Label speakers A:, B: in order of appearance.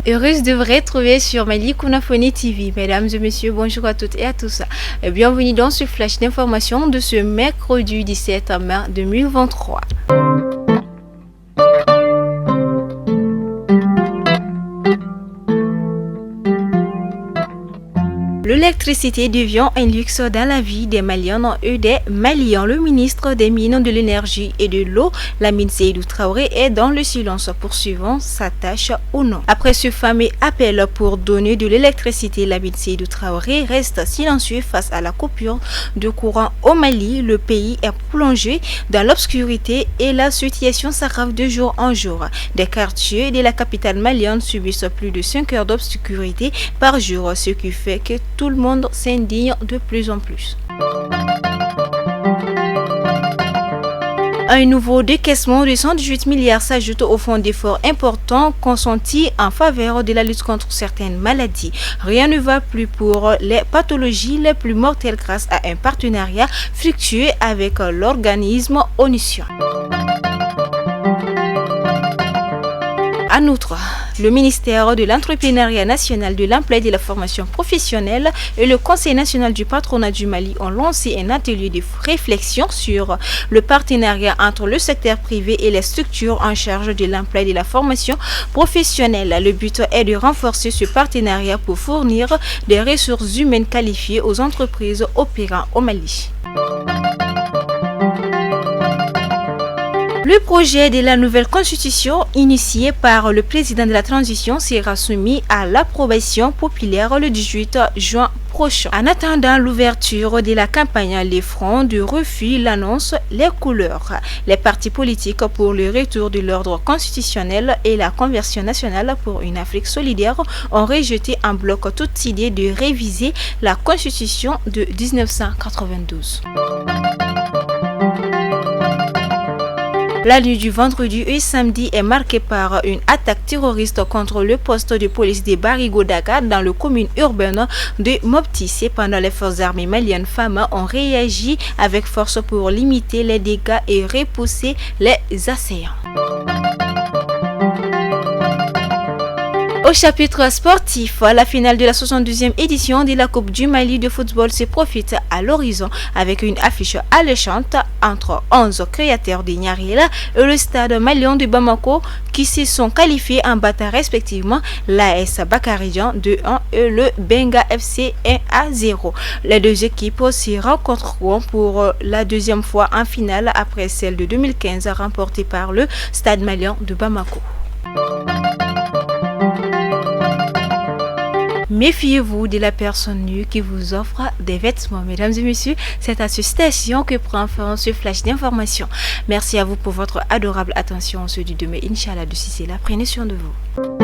A: Heureuse de vous retrouver sur Mali Konafoni TV. Mesdames et messieurs, bonjour à toutes et à tous. Et bienvenue dans ce flash d'information de ce mercredi 17 mai 2023. L'électricité devient un luxe dans la vie des Maliens et des Maliens. Le ministre des Mines, de l'Énergie et de l'Eau, Lamine Seydou Traoré, est dans le silence poursuivant sa tâche ou non. Après ce fameux appel pour donner de l'électricité, Lamine Seydou Traoré reste silencieux face à la coupure de courant au Mali. Le pays est plongé dans l'obscurité et la situation s'aggrave de jour en jour. Des quartiers de la capitale malienne subissent plus de 5 heures d'obscurité par jour, ce qui fait que tout le monde s'indigne de plus en plus. Un nouveau décaissement de 118 milliards s'ajoute au fonds d'efforts importants consentis en faveur de la lutte contre certaines maladies. Rien ne va plus pour les pathologies les plus mortelles grâce à un partenariat fructueux avec l'organisme onusien. En outre, le ministère de l'Entrepreneuriat national, de l'emploi et de la formation professionnelle et le Conseil national du patronat du Mali ont lancé un atelier de réflexion sur le partenariat entre le secteur privé et les structures en charge de l'emploi et de la formation professionnelle. Le but est de renforcer ce partenariat pour fournir des ressources humaines qualifiées aux entreprises opérant au Mali. Le projet de la nouvelle constitution initié par le président de la transition sera soumis à l'approbation populaire le 18 juin prochain. En attendant l'ouverture de la campagne, les fronts de refus l'annoncent les couleurs. Les partis politiques pour le retour de l'ordre constitutionnel et la conversion nationale pour une Afrique solidaire ont rejeté en bloc toute idée de réviser la constitution de 1992. La nuit du vendredi et samedi est marquée par une attaque terroriste contre le poste de police de Barigo-Daga dans la commune urbaine de Mopti. Cependant, les forces armées maliennes femmes ont réagi avec force pour limiter les dégâts et repousser les assaillants. Au chapitre sportif, la finale de la 72e édition de la Coupe du Mali de football se profite à l'horizon avec une affiche alléchante entre 11 créateurs de Nyarila et le stade malien de Bamako qui se sont qualifiés en battant respectivement l'AS Bakarijan 2-1 et le Benga FC 1-0. Les deux équipes se rencontreront pour la deuxième fois en finale après celle de 2015 remportée par le stade malien de Bamako. Méfiez-vous de la personne nue qui vous offre des vêtements. Mesdames et messieurs, c'est à cette station que prend fin ce flash d'information. Merci à vous pour votre adorable attention. On se dit demain, Inch'Allah, de Cicela. Prenez soin de vous.